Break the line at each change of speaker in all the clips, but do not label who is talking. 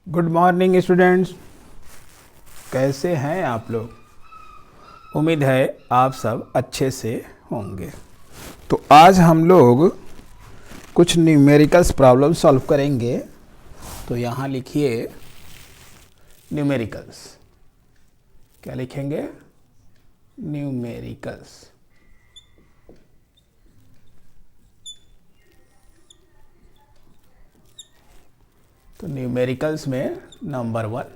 Good morning students, कैसे हैं आप लोग। उम्मीद है आप सब अच्छे से होंगे। तो आज हम लोग कुछ न्यूमेरिकल्स प्रॉब्लम सॉल्व करेंगे। तो यहाँ लिखिए न्यूमेरिकल्स। क्या लिखेंगे? न्यूमेरिकल्स। तो न्यूमेरिकल्स में नंबर 1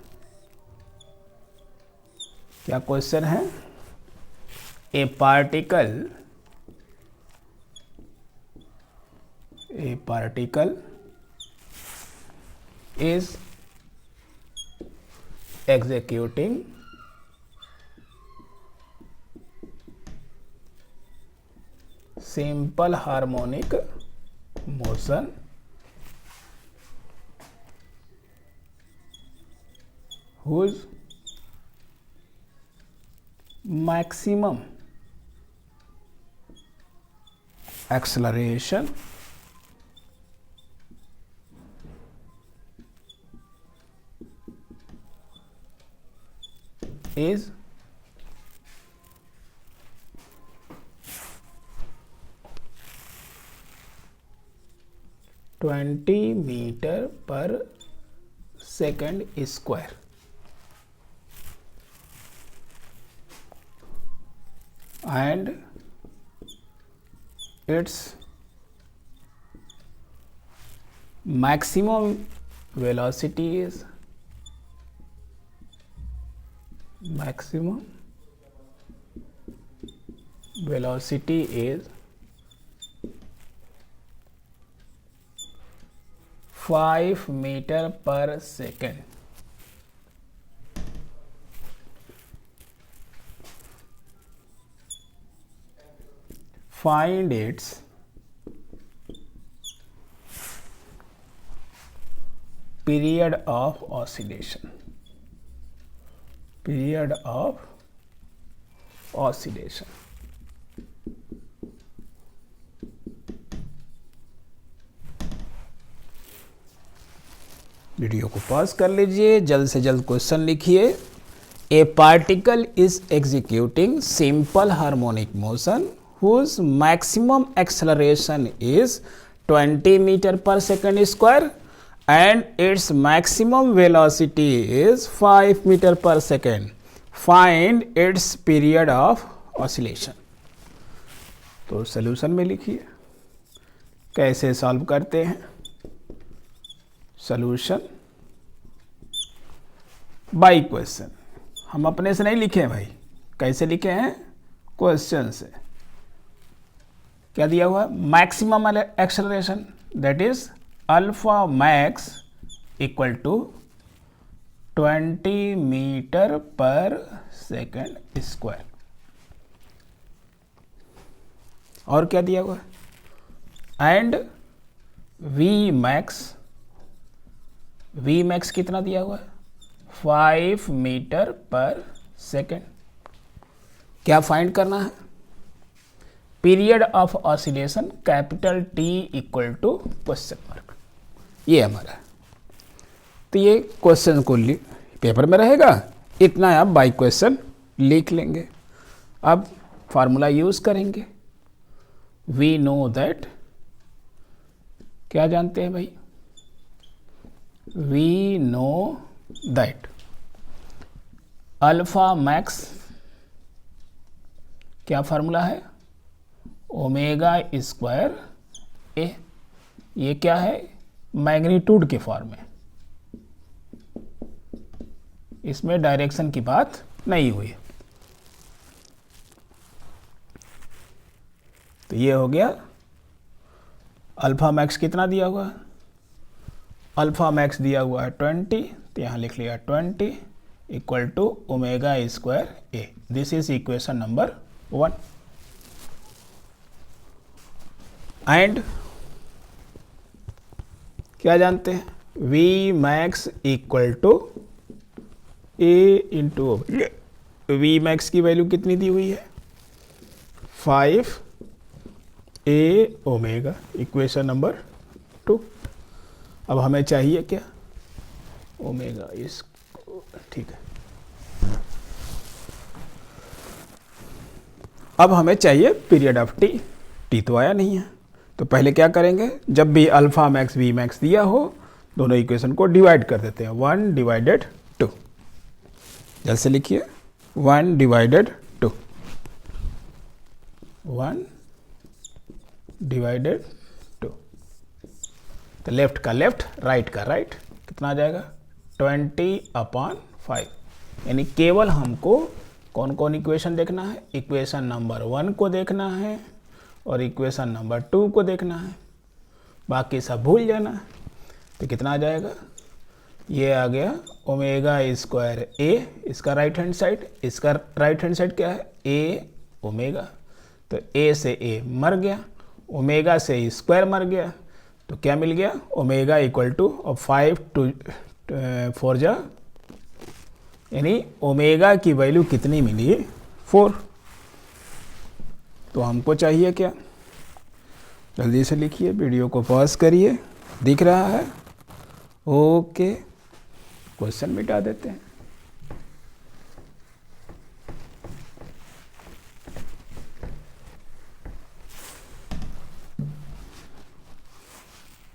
क्या क्वेश्चन है? ए particle is executing simple harmonic motion whose maximum acceleration is 20 metre per second square. And its maximum velocity is 5 metre per second. Find its period of oscillation. Period of oscillation. Video को pause कर लीजिए, जल्द से जल्द question लिखिए। A particle is executing simple harmonic motion whose maximum acceleration is 20 meter per second square and its maximum velocity is 5 meter per second. Find its period of oscillation. तो solution में लिखिए कैसे सॉल्व करते हैं। Solution by question. हम अपने से नहीं लिखे हैं भाई, कैसे लिखे हैं? क्वेश्चन से। क्या दिया हुआ है? Maximum acceleration that is alpha max equal to 20 metre per second square. और क्या दिया हुआ है? एंड वी मैक्स कितना दिया हुआ है? 5 मीटर पर सेकेंड। क्या फाइंड करना है? Period of oscillation capital T equal to question mark. ये हमारा है। तो ये क्वेश्चन को पेपर में रहेगा, इतना आप बाय क्वेश्चन लिख लेंगे। अब फार्मूला यूज करेंगे। वी नो दैट, क्या जानते हैं भाई? We know that alpha max क्या फार्मूला है? Omega square A. ये क्या है? मैग्नीट्यूड के फॉर्म में। इसमें डायरेक्शन की बात नहीं हुई। तो ये हो गया। अल्फा मैक्स कितना दिया हुआ है? अल्फा मैक्स दिया हुआ है 20, तो यहां लिख लिया 20 equal to omega square A. This is equation number 1। And क्या जानते हैं? V max equal to A into V max की वैल्यू कितनी दी हुई है? 5 ए ओमेगा, इक्वेशन नंबर 2। अब हमें चाहिए क्या? ओमेगा इस, ठीक है। अब हमें चाहिए पीरियड ऑफ टी। टी तो आया नहीं है, तो पहले क्या करेंगे, जब भी अल्फा मैक्स वी मैक्स दिया हो दोनों इक्वेशन को डिवाइड कर देते हैं। 1 डिवाइडेड 2, जल्द से लिखिए 1 डिवाइडेड 2, 1 डिवाइडेड 2। तो लेफ्ट का लेफ्ट, राइट का राइट, कितना आ जाएगा 20/5। यानी केवल हमको कौन कौन इक्वेशन देखना है, इक्वेशन नंबर 1 को देखना है और इक्वेशन नंबर 2 को देखना है, बाकी सब भूल जाना है। तो कितना आ जाएगा, ये आ गया ओमेगा स्क्वायर ए, इसका राइट हैंड साइड, इसका राइट हैंड साइड क्या है ए ओमेगा। तो ए से ए मर गया, ओमेगा से स्क्वायर मर गया, तो क्या मिल गया ओमेगा इक्वल टू, और 5 to 4 जा, यानी ओमेगा की वैल्यू कितनी मिली 4। तो हमको चाहिए क्या, जल्दी से लिखिए, वीडियो को पॉज करिए, दिख रहा है, ओके। क्वेश्चन मिटा देते हैं।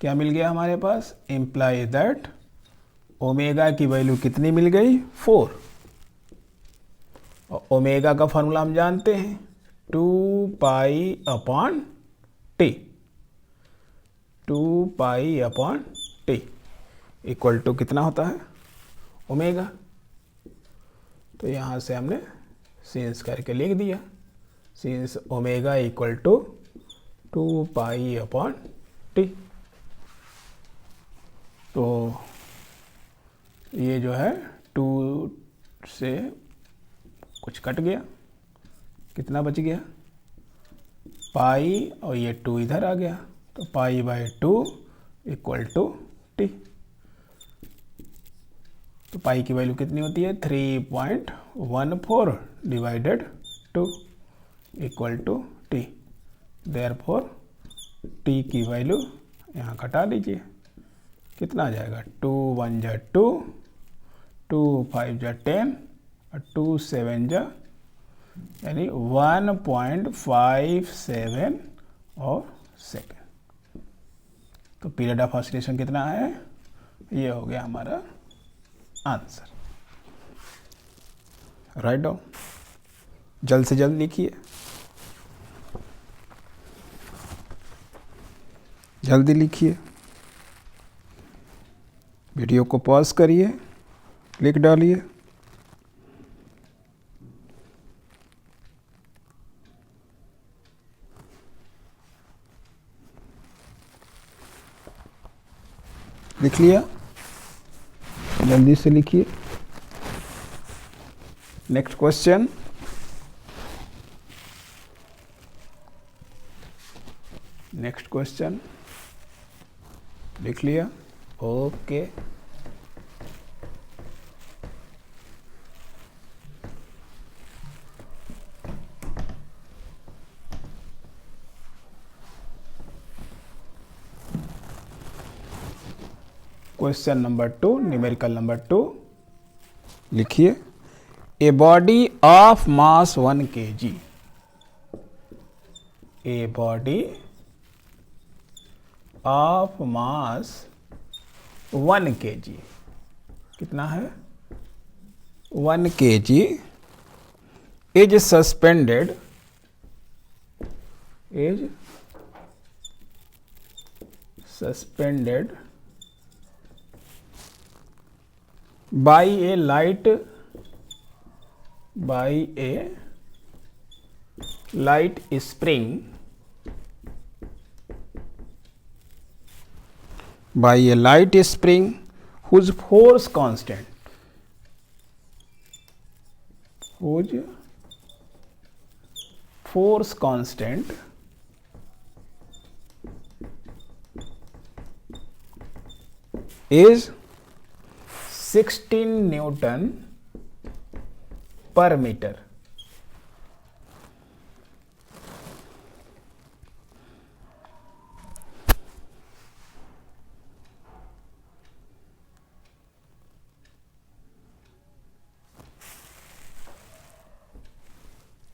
क्या मिल गया हमारे पास, इम्प्लाई दैट ओमेगा की वैल्यू कितनी मिल गई 4, और ओमेगा का फॉर्मूला हम जानते हैं 2π/T, 2π/T इक्वल टू कितना होता है ओमेगा। तो यहाँ से हमने सिंस करके लिख दिया, since omega equal to 2π/T। तो ये जो है 2 से कुछ कट गया, कितना बच गया पाई, और ये 2 इधर आ गया, तो π/2 इक्वल टू टी। तो पाई की वैल्यू कितनी होती है 3.14 divided 2 equal to T. Therefore T की वैल्यू यहाँ घटा लीजिए, कितना आ जाएगा 2 1 जा 2, 2 5 जा 10 और 2 7 जा, यानी 1.57 और सेकेंड। तो पीरियड ऑफ ऑसिलेशन कितना है, ये हो गया हमारा आंसर। राइट डाउन, जल्द से जल्द लिखिए, जल्दी लिखिए, वीडियो को पॉज करिए, लिख डालिए। लिख लिया, जल्दी से लिखिए। नेक्स्ट क्वेश्चन, नेक्स्ट क्वेश्चन लिख लिया, okay. Question number 2, numerical number 2 लिखिए। A body of mass 1 kg, a body of mass 1 kg, कितना है 1 kg, is suspended, is suspended by a light, by a light spring, by a light spring whose force constant, whose force constant is 16 Newton पर metre.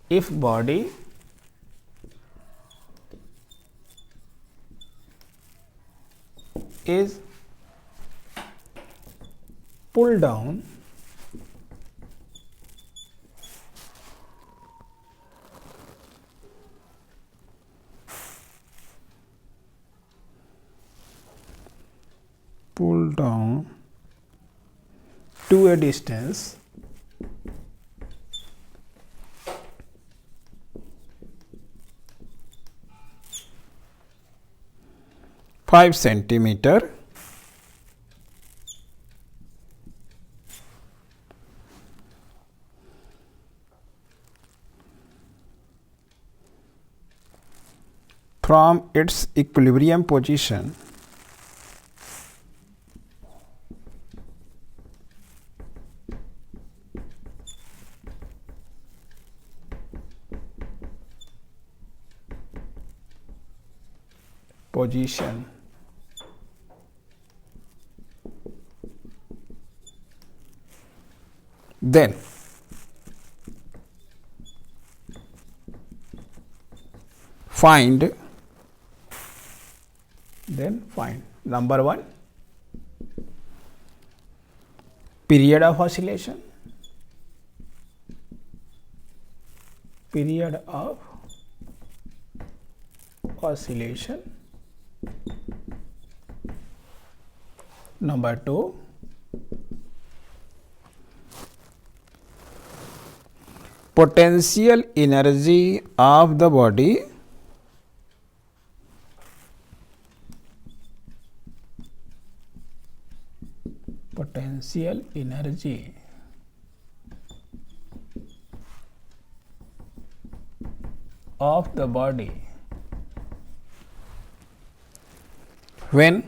if body is pulled down to a distance five centimeter from its equilibrium position then find number 1 period of oscillation, number 2 potential energy of the body, when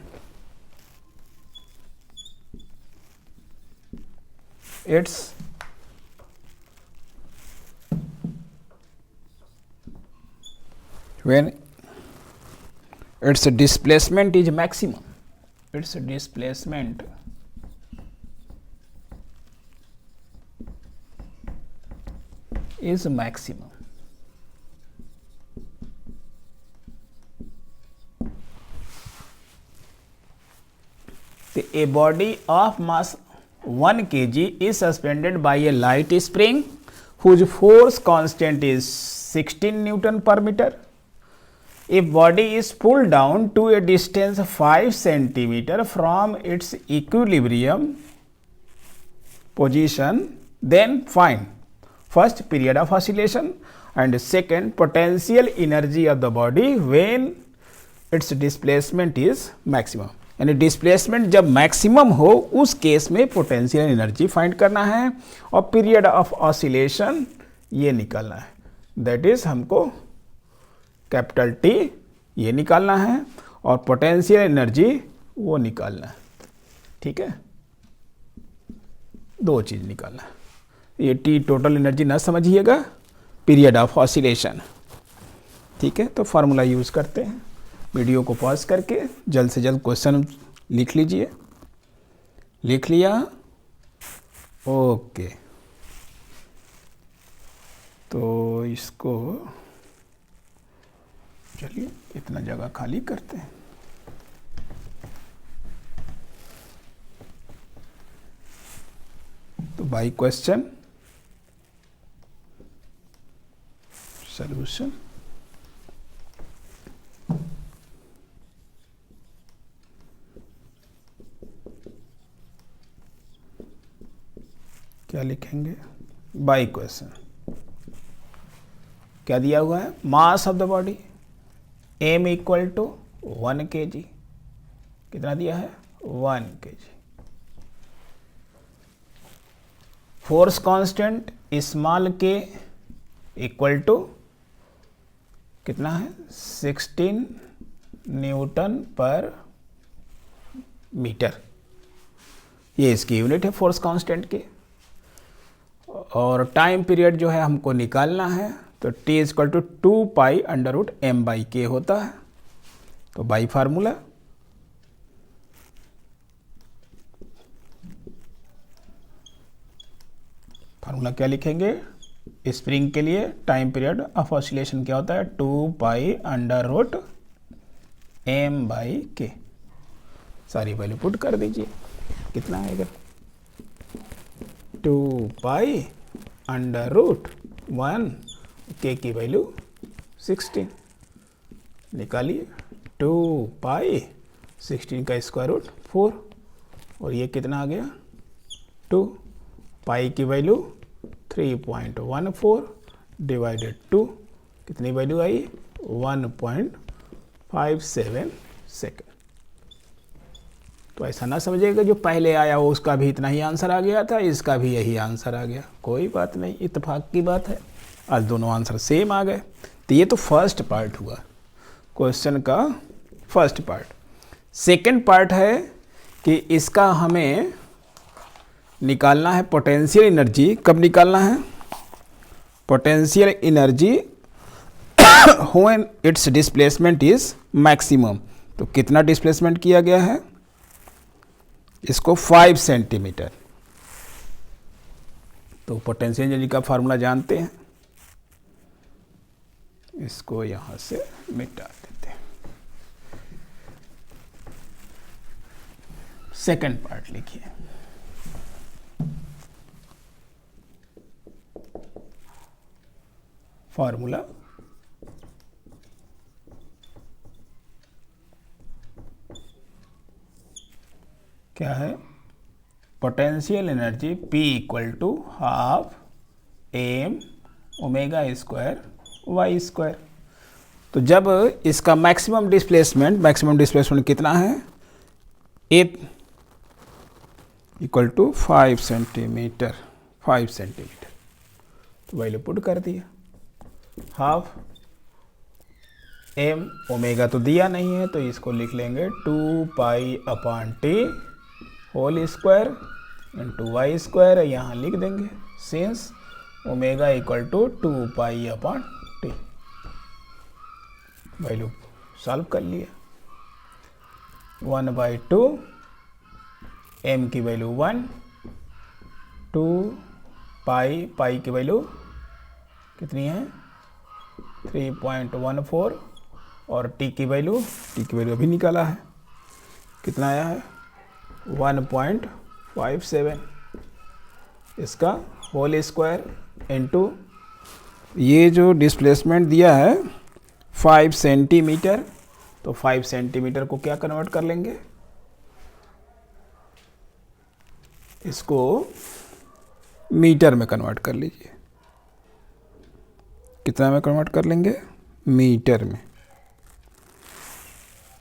its displacement is maximum. A body of mass 1 kg is suspended by a light spring whose force constant is 16 Newton per meter. If body is pulled down to a distance 5 centimeter from its equilibrium position, then find first period of oscillation and second potential energy of the body when its displacement is maximum. यानी displacement जब maximum हो उस case में potential energy find करना है और period of oscillation ये निकालना है, दैट इज हमको कैपिटल टी ये निकालना है और पोटेंशियल एनर्जी वो निकालना है। ठीक है, 2 चीज निकालना है। ये टी टोटल एनर्जी ना समझिएगा, पीरियड ऑफ ऑसिलेशन। ठीक है, तो फार्मूला यूज करते हैं। वीडियो को पॉज करके जल्द से जल्द क्वेश्चन लिख लीजिए। लिख लिया? ओके, तो इसको चलिए इतना जगह खाली करते हैं। तो बाय क्वेश्चन सॉल्यूशन क्या लिखेंगे? बाय क्वेश्चन क्या दिया हुआ है? Mass of the body m equal to 1 kg। कितना दिया है? 1 kg। Force constant small k equal to कितना है? 16 न्यूटन पर मीटर। ये इसकी यूनिट है फोर्स कांस्टेंट की। और टाइम पीरियड जो है हमको निकालना है, तो t equal to 2 pi under root m by k होता है। तो बाई फार्मूला क्या लिखेंगे? स्प्रिंग के लिए टाइम पीरियड ऑफ ऑसिलेशन क्या होता है, 2π√m/k। सारी वैल्यू पुट कर दीजिए, कितना आएगा, 2π√1, k की वैल्यू 16 निकालिए, 2π16 का स्क्वायर रूट 4, और ये कितना आ गया 2, पाई की वैल्यू 3.14 डिवाइडेड 2, कितनी वैल्यू आई 1.57 सेकेंड। तो ऐसा ना समझिएगा जो पहले आया वो उसका भी इतना ही आंसर आ गया था, इसका भी यही आंसर आ गया, कोई बात नहीं, इत्तेफाक की बात है, आज दोनों आंसर सेम आ गए। तो ये तो फर्स्ट पार्ट हुआ क्वेश्चन का, फर्स्ट पार्ट। सेकंड पार्ट है कि इसका हमें निकालना है पोटेंशियल एनर्जी। कब निकालना है, potential energy when it's displacement is maximum. तो कितना डिस्प्लेसमेंट किया गया है, इसको 5 सेंटीमीटर। तो पोटेंशियल एनर्जी का फॉर्मूला जानते हैं, इसको यहां से मिटा देते हैं। सेकंड पार्ट लिखिए, फॉर्मूला क्या है, potential energy P = ½ m ω² y²। तो जब इसका मैक्सिमम डिस्प्लेसमेंट कितना है, A = 5 सेंटीमीटर, 5 सेंटीमीटर। तो वैल्यू पुट कर दिया, ½ m ओमेगा तो दिया नहीं है, तो इसको लिख लेंगे 2π/T² × y², यहाँ लिख देंगे since omega = 2π/T। Value solve कर लिया, 1/2, m की वैल्यू 1, 2π की वैल्यू कितनी है 3.14, और t की वैल्यू अभी निकाला है, कितना आया है 1.57, इसका होल स्क्वायर इनटू ये जो डिस्प्लेसमेंट दिया है 5 सेंटीमीटर, तो 5 सेंटीमीटर को क्या कन्वर्ट कर लेंगे, इसको मीटर में कन्वर्ट कर लीजिए, कितना में कन्वर्ट कर लेंगे, मीटर में।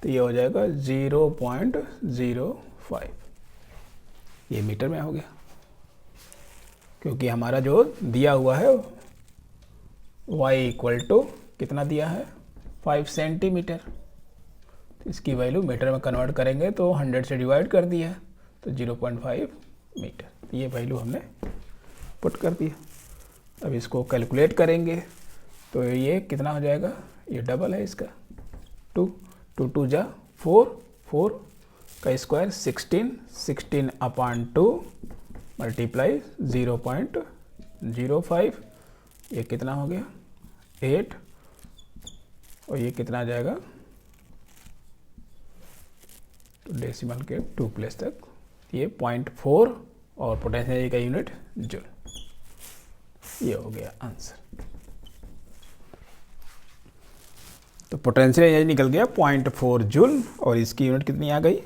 तो ये हो जाएगा 0.05, ये मीटर में हो गया, क्योंकि हमारा जो दिया हुआ है y = कितना दिया है 5 सेंटीमीटर, तो इसकी वैल्यू मीटर में कन्वर्ट करेंगे तो 100 से डिवाइड कर दिया, तो 0.5 मीटर। तो ये वैल्यू हमने पुट कर दिया। अब इसको कैलकुलेट करेंगे तो ये कितना हो जाएगा, ये डबल है इसका, 2 2 2 जा 4, 4 का स्क्वायर 16, 16/2 मल्टीप्लाई 0.05, ये कितना हो गया 8, और ये कितना आ जाएगा, तो डेसिमल के 2 प्लेस तक, ये 0.4, और पोटेंशियल का यूनिट जूल। ये हो गया आंसर। तो पोटेंशियल एनर्जी निकल गया 0.4 जूल, और इसकी यूनिट कितनी आ गई,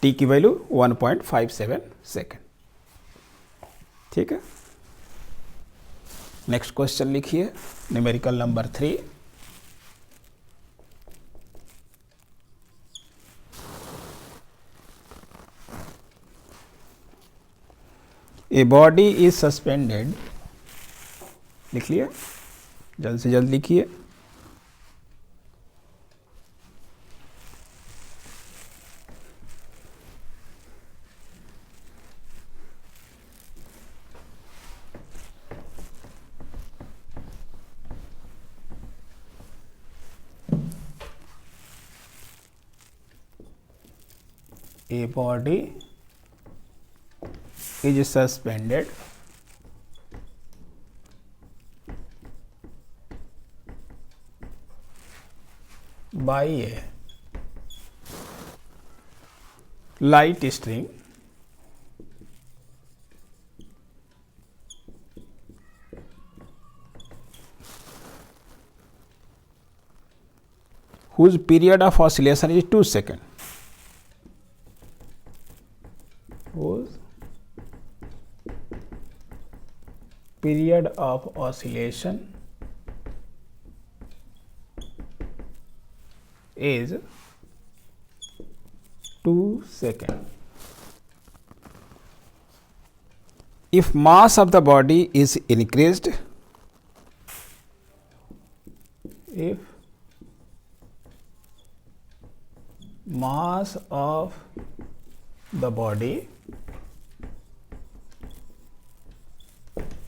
टी की वैल्यू 1.57 सेकेंड। ठीक है, नेक्स्ट क्वेश्चन लिखिए, numerical number 3। A body is suspended, लिख लिया, जल्द से जल्द लिखिए। A body is suspended by a light string whose period of oscillation is 2 seconds. Whose period of oscillation is 2 seconds. If mass of the body is increased, if mass of the body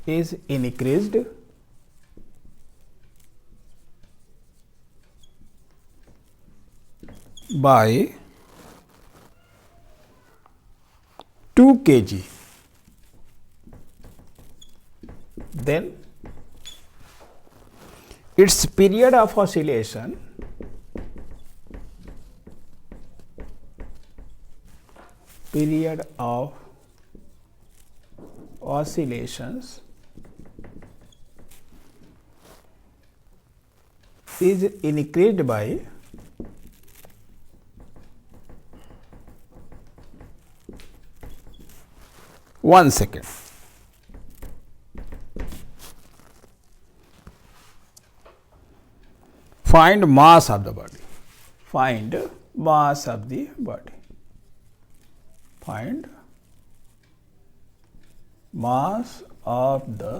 is increased by 2 kg, then its period of oscillation oscillations is increased by 1 second. Find mass of the body. Find mass of the body. Find mass of the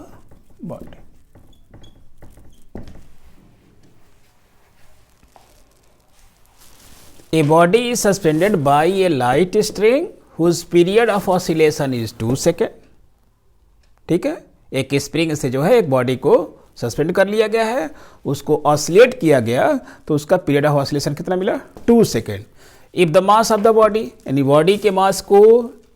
body. A body is suspended by a light string whose period of oscillation is 2 second. ठीक है, एक spring से जो है एक body को suspend कर लिया गया है, उसको ऑसिलेट किया गया, तो उसका पीरियड ऑफ ऑसिलेशन कितना मिला? 2 second. If the mass of the body, यानी बॉडी के मास को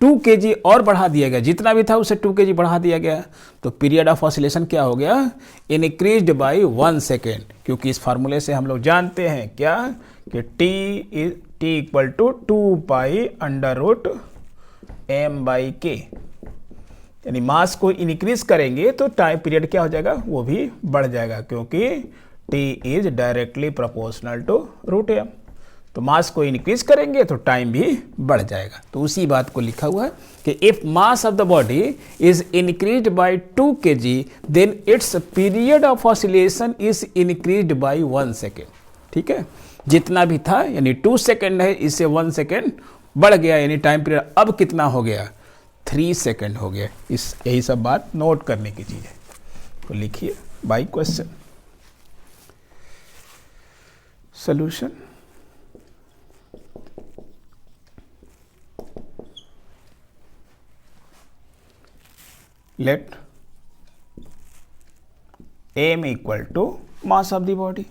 2 kg और बढ़ा दिया गया, जितना भी था उसे 2 kg बढ़ा दिया गया, तो पीरियड ऑफ ऑसिलेशन क्या हो गया? Increased by 1 second. क्योंकि इस फार्मूले से हम लोग जानते हैं क्या कि T equal to 2 pi under root m by k, यानी मास को इंक्रीज करेंगे तो टाइम पीरियड क्या हो जाएगा? वो भी बढ़ जाएगा, क्योंकि T is directly proportional to root m. तो मास को इंक्रीज करेंगे तो टाइम भी बढ़ जाएगा. तो उसी बात को लिखा हुआ है कि if mass of the body is increased by 2 kg then it's period of oscillation is increased by 1 second. ठीक है, जितना भी था यानी 2 सेकेंड है, इससे 1 सेकेंड बढ़ गया, यानी टाइम पीरियड अब कितना हो गया? 3 सेकेंड हो गया. यही सब बात नोट करने की चीज है. तो लिखिए by question. Solution. Let m equal to mass of the body.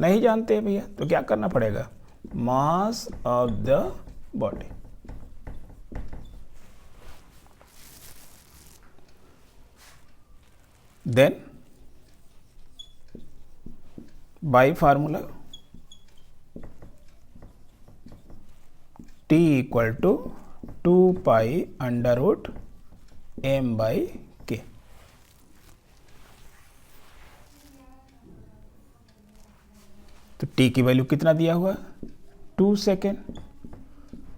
नहीं जानते हैं भैया, तो क्या करना पड़ेगा? Mass of the body. Then by formula T equal to 2 pi under root m by k. तो T की वैल्यू कितना दिया हुआ? 2 second.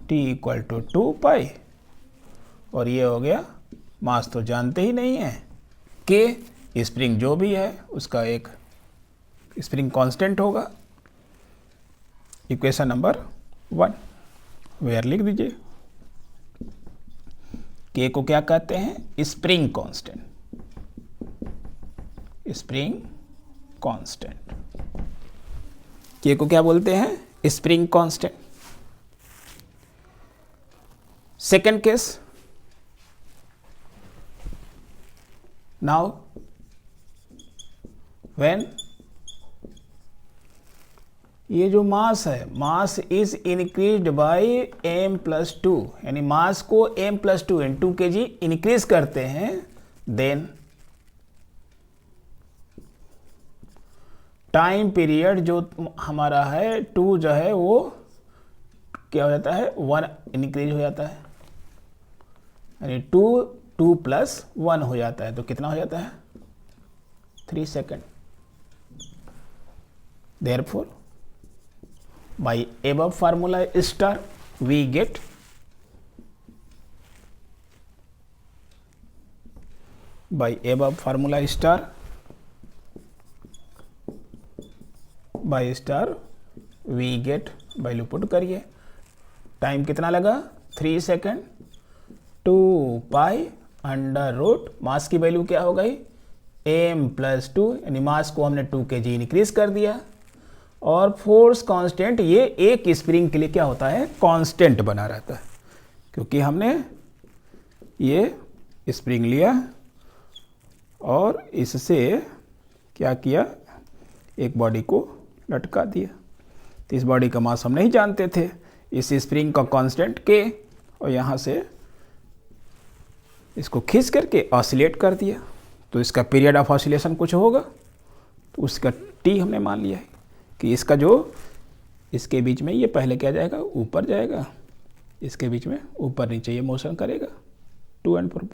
T equal to 2 pi, और ये हो गया मास तो जानते ही नहीं है, के स्प्रिंग जो भी है उसका एक स्प्रिंग कांस्टेंट होगा. इक्वेशन नंबर 1 वेयर लिख दीजिए. के को क्या कहते हैं? Spring constant. स्प्रिंग कांस्टेंट के को क्या बोलते हैं? Spring constant. Second case. Now when ये जो मास है, mass is increased bye m plus 2, यानी मास को m प्लस 2 इन 2 kg इंक्रीज करते हैं, देन टाइम पीरियड जो हमारा है 2 जो है वो क्या हो जाता है 1 इंक्रीज हो जाता है, यानी 2 प्लस 1 हो जाता है, तो कितना हो जाता है 3 second. Therefore, by above formula star we get by above formula star by star we get value put करिए। टाइम कितना लगा 3 सेकेंड, 2 पाई अंडर रूट, मास की वैल्यू क्या हो गई m+2, यानी मास को हमने 2 kg इंक्रीज कर दिया। और फोर्स कांस्टेंट, ये एक स्प्रिंग के लिए क्या होता है कांस्टेंट बना रहता है, क्योंकि हमने ये स्प्रिंग लिया और इससे क्या किया, एक बॉडी को लटका दिया। तो इस बॉडी का मास हम नहीं जानते थे, इस स्प्रिंग का कांस्टेंट के, और यहाँ से इसको खींच करके ऑसिलेट कर दिया, तो इसका पीरियड ऑफ ऑसिलेशन कुछ होगा, तो उसका टी हमने मान लिया है कि इसका जो इसके बीच में ये पहले क्या जाएगा ऊपर जाएगा, इसके बीच में ऊपर नीचे ये मोशन करेगा 2 and 4।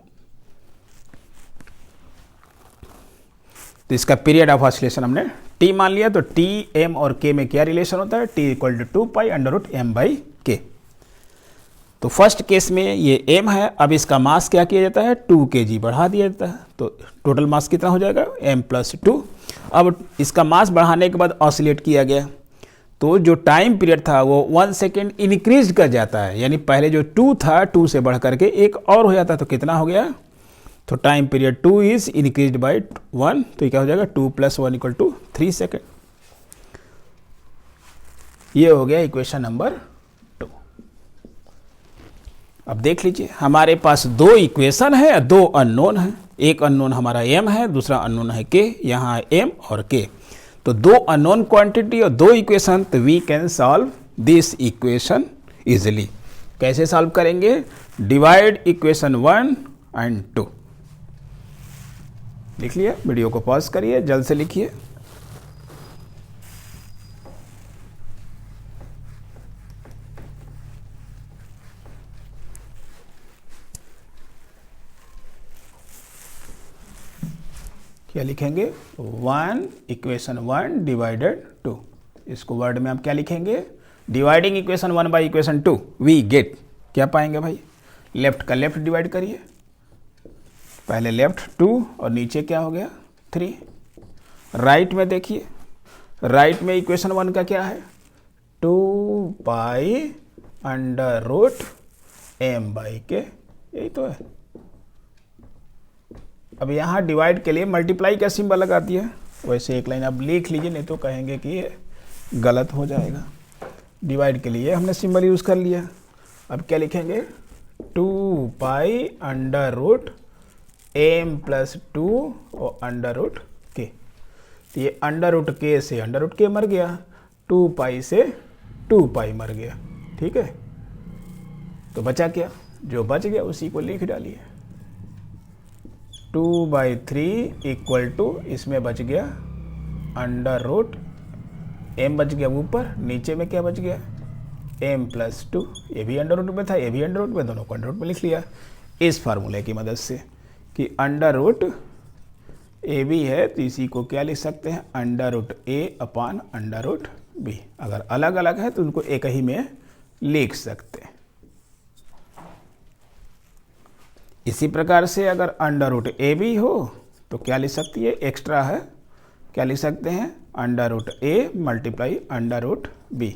तो इसका पीरियड ऑफ ऑसिलेशन हमने टी मान लिया। तो टी एम और के में क्या रिलेशन होता है, T equal to 2 pi under root M by k. तो फर्स्ट केस में ये एम है, अब इसका मास क्या किया जाता है 2 kg बढ़ा दिया जाता है, तो टोटल मास कितना हो जाएगा m+2। अब इसका मास बढ़ाने के बाद ऑसिलेट किया गया, तो जो टाइम पीरियड था वो 1 सेकेंड इंक्रीज कर जाता है, यानी पहले जो 2 था 2 से बढ़ करके एक और हो जाता है, तो कितना हो गया, तो time period 2 is increase by 1, तो क्या हो जाएगा 2 + 1 = 3 सेकेंड। ये हो गया इक्वेशन नंबर 2। अब देख लीजिए हमारे पास 2 इक्वेशन है, 2 अननोन है, एक अननोन हमारा m है, दूसरा अननोन है k, यहाँ m और k। तो 2 अननोन क्वांटिटी और 2 इक्वेशन, तो we can solve this equation easily. कैसे सॉल्व करेंगे, डिवाइड इक्वेशन 1 and 2। लिख लिया, वीडियो को पॉज करिए, जल्द से लिखिए। क्या लिखेंगे 1 इक्वेशन 1 डिवाइडेड 2, इसको वर्ड में आप क्या लिखेंगे, dividing equation 1 by equation 2 we get, क्या पाएंगे भाई, लेफ्ट का लेफ्ट डिवाइड करिए, पहले लेफ्ट 2 और नीचे क्या हो गया 3। राइट में देखिए, राइट में इक्वेशन 1 का क्या है 2 pi under root m by k, यही तो है। अब यहाँ डिवाइड के लिए मल्टीप्लाई का सिंबल लगा दिया, वैसे एक लाइन आप लिख लीजिए, नहीं तो कहेंगे कि ये गलत हो जाएगा। डिवाइड के लिए हमने सिंबल यूज़ कर लिया, अब क्या लिखेंगे 2 पाई अंडर रूट m+2 और अंडर रूट के। तो ये अंडर रूट के से अंडर रूट के मर गया, 2 पाई से 2 पाई मर गया, ठीक है। तो बचा क्या, जो बच गया उसी को लिख डालिए, 2/3 इक्वल टू, इसमें बच गया अंडर रूट m बच गया ऊपर, नीचे में क्या बच गया m+2, ये भी अंडर रूट में था, ये भी अंडर रूट में, दोनों को अंडर रूट में लिख लिया इस फार्मूले की मदद से कि अंडर रूट ए बी है, तो इसी को क्या लिख सकते हैं under root a upon under root b। अगर अलग अलग है तो उनको एक ही में लिख सकते हैं। इसी प्रकार से अगर अंडर रूट ए बी हो तो क्या लिख सकती है, एक्स्ट्रा है, क्या लिख सकते हैं under root A multiply under root B.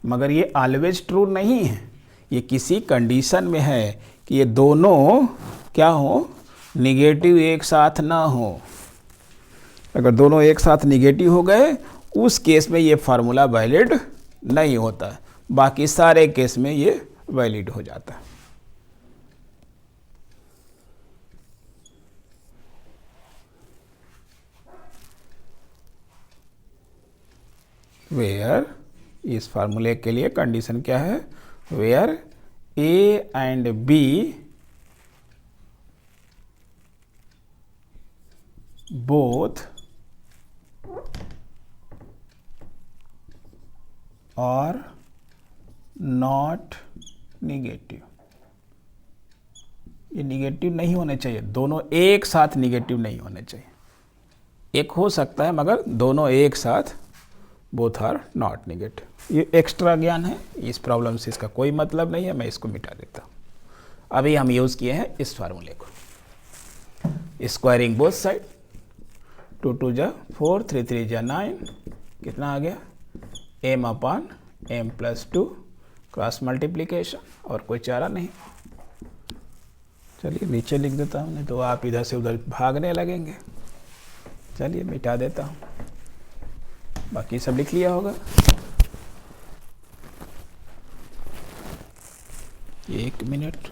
मगर ये ऑलवेज ट्रू नहीं है, ये किसी कंडीशन में है कि ये दोनों क्या हो, निगेटिव एक साथ ना हो। अगर दोनों एक साथ निगेटिव हो गए उस केस में ये फार्मूला वैलिड नहीं होता, बाकी सारे केस में ये वैलिड हो जाता है। वेयर, इस फार्मूले के लिए कंडीशन क्या है, where A and B both are not negative. ये निगेटिव नहीं होने चाहिए, दोनों एक साथ निगेटिव नहीं होने चाहिए। एक हो सकता है मगर दोनों एक साथ बोथ आर नॉट निगेटिव। ये एक्स्ट्रा ज्ञान है, इस प्रॉब्लम से इसका कोई मतलब नहीं है, मैं इसको मिटा देता हूँ। अभी हम यूज़ किए हैं इस फार्मूले को, स्क्वायरिंग बोथ साइड, 2 2 जा 4, 3 3 जा 9, कितना आ गया m upon m plus 2, cross multiplication, और कोई चारा नहीं। चलिए नीचे लिख देता हूँ, नहीं तो आप इधर से उधर भागने लगेंगे। चलिए मिटा देता हूँ, बाकी सब लिख लिया होगा। एक मिनट,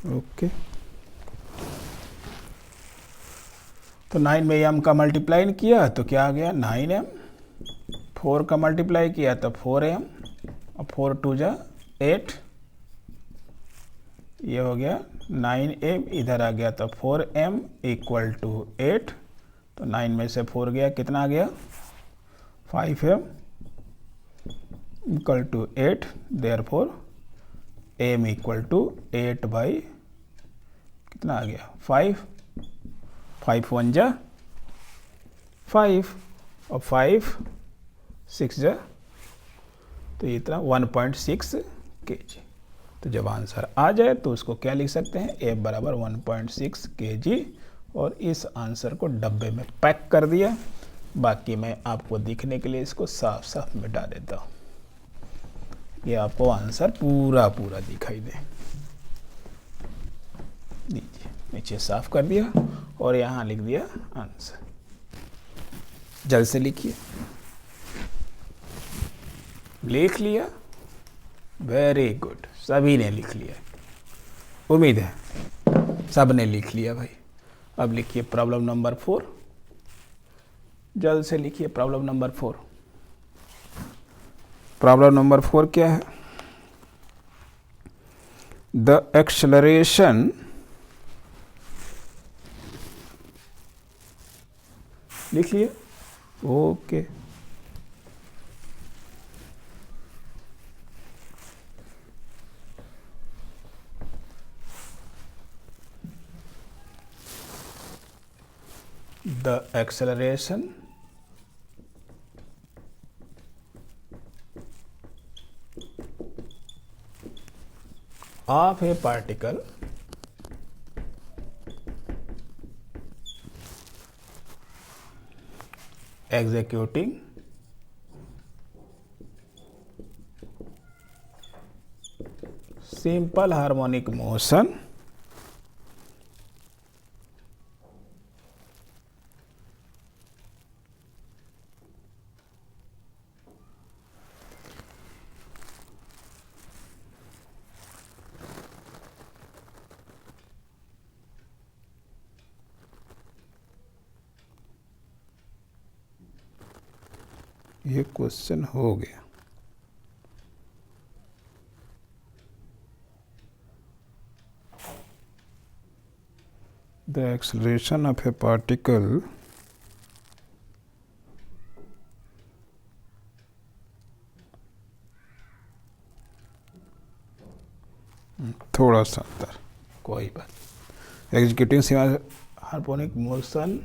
ओके। तो 9 में m का मल्टीप्लाई किया तो क्या आ गया 9m, 4 का मल्टीप्लाई किया तो 4m, और 4 2 जा 8, ये हो गया 9m, इधर आ गया तो 4m इक्वल टू 8, तो 9 में से 4 गया, कितना आ गया 5m equal to 8, therefore m equal to 8 by कितना आ गया 5, 5 1 जा 5, और 5 6 जा, तो ये इतना 1.6 kg। तो जब आंसर आ जाए तो उसको क्या लिख सकते हैं, a बराबर 1.6 kg, और इस आंसर को डब्बे में पैक कर दिया। बाकी मैं आपको दिखने के लिए इसको साफ साफ मिटा देता हूँ, ये आपको आंसर पूरा पूरा दिखाई दे। लीजिए नीचे साफ कर दिया और यहाँ लिख दिया आंसर। जल्द से लिखिए, लिख लिया, वेरी गुड, सभी ने लिख लिया, उम्मीद है सब ने लिख लिया भाई। अब लिखिए प्रॉब्लम नंबर 4, जल्द से लिखिए प्रॉब्लम नंबर 4। प्रॉब्लम नंबर 4 क्या है, द एक्सेलरेशन लिख लिए, okay. The acceleration of a particle executing simple harmonic motion ये क्वेश्चन हो गया। The acceleration of a particle थोड़ा सा अंतर, कोई बात। Executing harmonic motion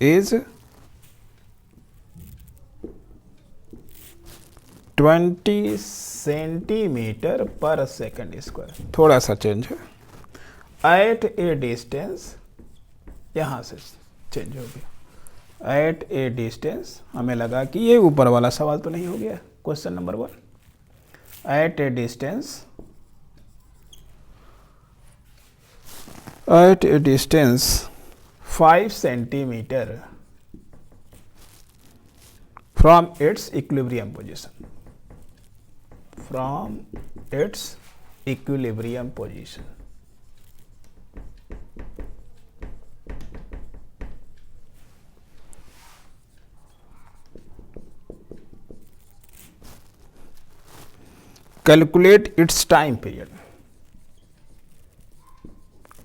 is 20 centimetre पर सेकंड स्क्वायर, थोड़ा सा चेंज है। एट ए डिस्टेंस, यहाँ से चेंज हो गया, एट ए डिस्टेंस। हमें लगा कि ये ऊपर वाला सवाल तो नहीं हो गया, question number 1। At a distance 5 centimetre from its equilibrium position, from its equilibrium position, calculate its time period,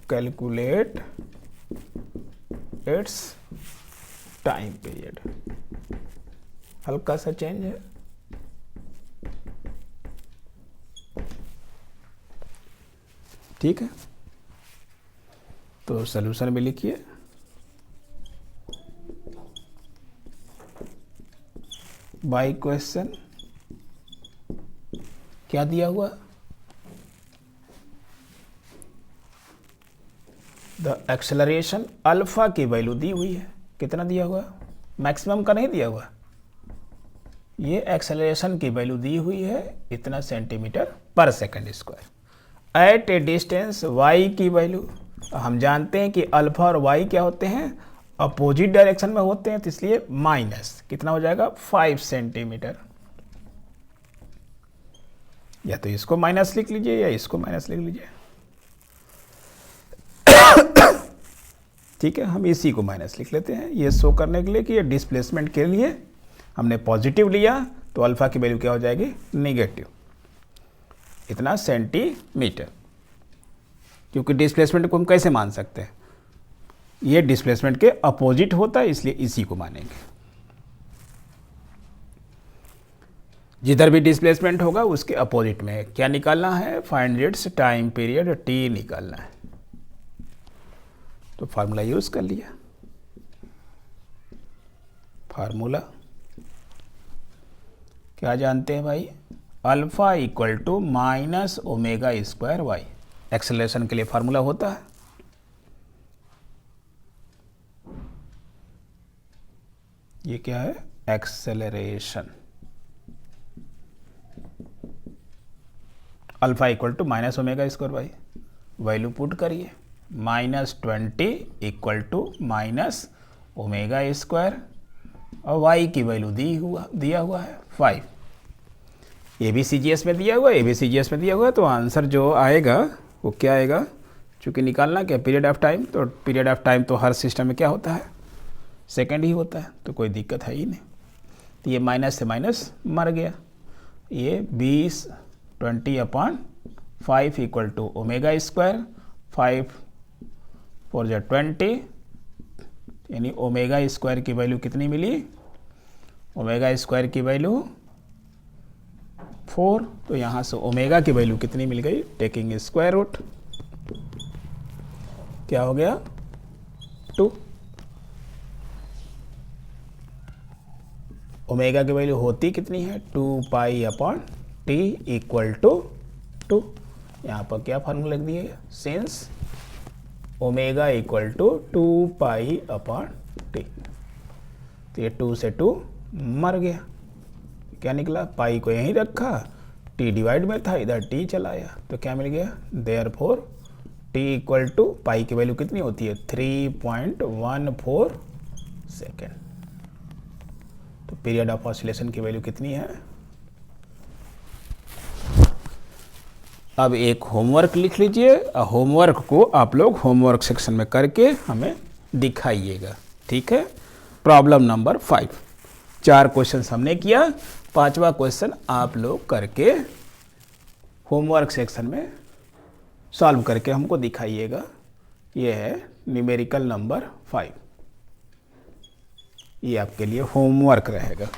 calculate it's time period. हल्का सा चेंज है, ठीक है। तो सॉल्यूशन में लिखिए बाय क्वेश्चन क्या दिया हुआ, द एक्सेलरेशन अल्फा की वैल्यू दी हुई है, कितना दिया हुआ, मैक्सिमम का नहीं दिया हुआ, ये एक्सेलरेशन की वैल्यू दी हुई है इतना सेंटीमीटर पर second square at a distance y की वैल्यू। हम जानते हैं कि अल्फा और y क्या होते हैं, अपोजिट डायरेक्शन में होते हैं, तो इसलिए माइनस कितना हो जाएगा 5 सेंटीमीटर। या तो इसको माइनस लिख लीजिए या इसको माइनस लिख लीजिए, ठीक है। हम इसी को माइनस लिख लेते हैं ये शो करने के लिए कि ये डिस्प्लेसमेंट के लिए हमने पॉजिटिव लिया, तो अल्फा की वैल्यू क्या हो जाएगी नेगेटिव इतना सेंटीमीटर, क्योंकि डिस्प्लेसमेंट को हम कैसे मान सकते हैं, ये डिस्प्लेसमेंट के अपोजिट होता है, इसलिए इसी को मानेंगे। जिधर भी डिस्प्लेसमेंट होगा उसके अपोजिट में क्या निकालना है, find its time period T निकालना है। तो फार्मूला यूज कर लिया, फार्मूला क्या जानते हैं भाई, alpha equal to minus omega square Y, acceleration के लिए फार्मूला होता है। ये क्या है, acceleration, alpha equal to minus omega square Y, value put करिए -20 equal to minus omega square और वाई की वैल्यू दिया हुआ है 5। ABCGS में दिया हुआ है, ABCGS में दिया हुआ है, तो आंसर जो आएगा वो क्या आएगा, चूँकि निकालना क्या पीरियड ऑफ टाइम, तो पीरियड ऑफ टाइम तो हर सिस्टम में क्या होता है सेकेंड ही होता है, तो कोई दिक्कत है ही नहीं। तो ये माइनस से माइनस मर गया, ये 20/5 इक्वल टू ओमेगा स्क्वायर, 5 4 जा 20, यानी ओमेगा स्क्वायर की वैल्यू कितनी मिली, ओमेगा स्क्वायर की वैल्यू 4, तो यहाँ से ओमेगा की वैल्यू कितनी मिल गई, टेकिंग स्क्वायर रूट क्या हो गया 2। ओमेगा की वैल्यू होती कितनी है 2π/t इक्वल टू 2। यहाँ पर क्या फार्मूला लिख दिए, since omega equal to 2π/t, तो ये 2 से 2 मर गया, क्या निकला, पाई को यहीं रखा, t डिवाइड में था, इधर t चलाया, तो क्या मिल गया, देयरफॉर t इक्वल टू पाई की वैल्यू कितनी होती है 3.14 सेकेंड। तो पीरियड ऑफ ऑसिलेशन की वैल्यू कितनी है। अब एक होमवर्क लिख लीजिए, होमवर्क को आप लोग होमवर्क सेक्शन में करके हमें दिखाइएगा, ठीक है। प्रॉब्लम नंबर 5, 4 क्वेश्चन हमने किया, 5वां क्वेश्चन आप लोग करके होमवर्क सेक्शन में सॉल्व करके हमको दिखाइएगा। ये है न्यूमेरिकल नंबर 5, ये आपके लिए होमवर्क रहेगा।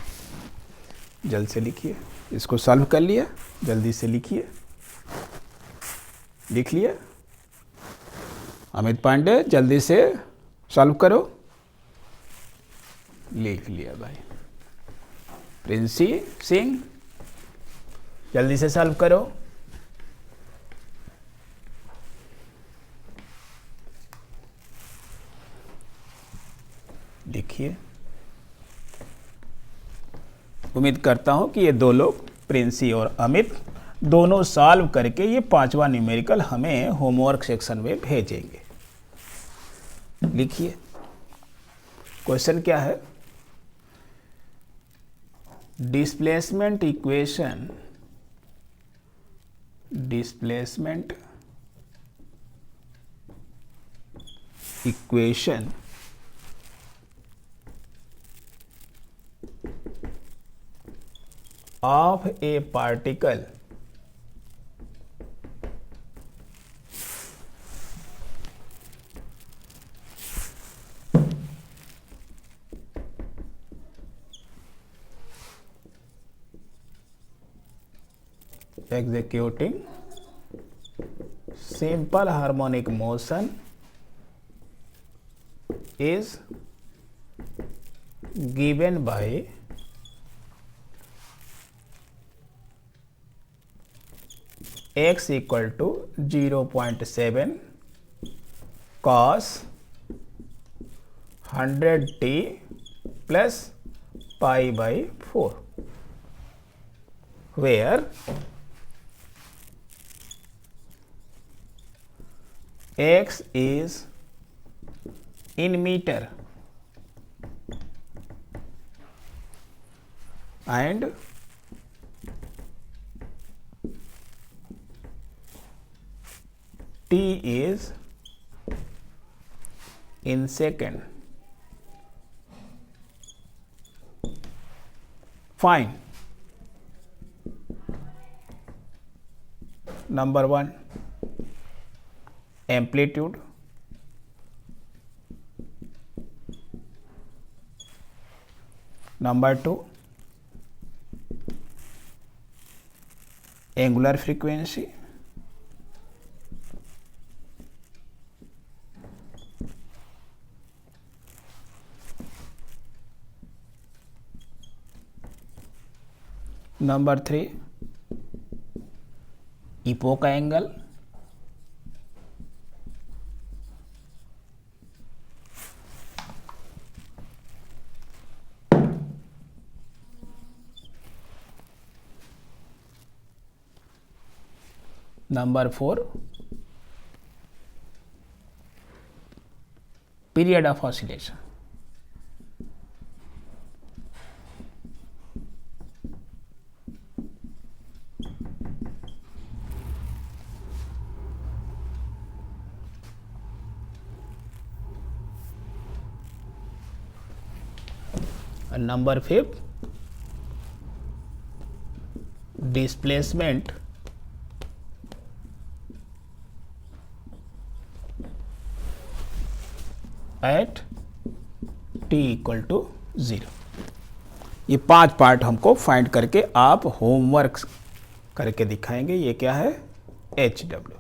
जल्द से लिखिए, इसको सॉल्व कर लिया, जल्दी से लिखिए, लिख लिया। अमित पांडे जल्दी से सॉल्व करो, लिख लिया भाई। प्रिंसी सिंह जल्दी से सॉल्व करो, लिखिए। उम्मीद करता हूं कि ये दो लोग प्रिंसी और अमित दोनों सॉल्व करके ये 5वां न्यूमेरिकल हमें होमवर्क सेक्शन में भेजेंगे। लिखिए, क्वेश्चन क्या है, displacement equation, displacement equation of a particle executing simple harmonic motion is given by x equal to 0.7 cos 100t plus pi by 4, where x is in meter and t is in second. Fine. Number 1, amplitude. Number 2, angular frequency. Number 3, epoch angle. Number 4, period of oscillation. And number 5, displacement at t equal to 0। ये 5 part हमको find करके आप homework करके दिखाएंगे। ये क्या है? HW।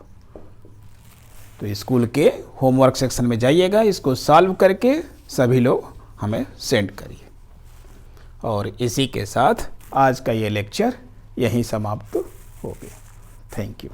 तो स्कूल के होमवर्क सेक्शन में जाइएगा, इसको सॉल्व करके सभी लोग हमें सेंड करिए। और इसी के साथ आज का ये लेक्चर यहीं समाप्त हो गया। Thank you.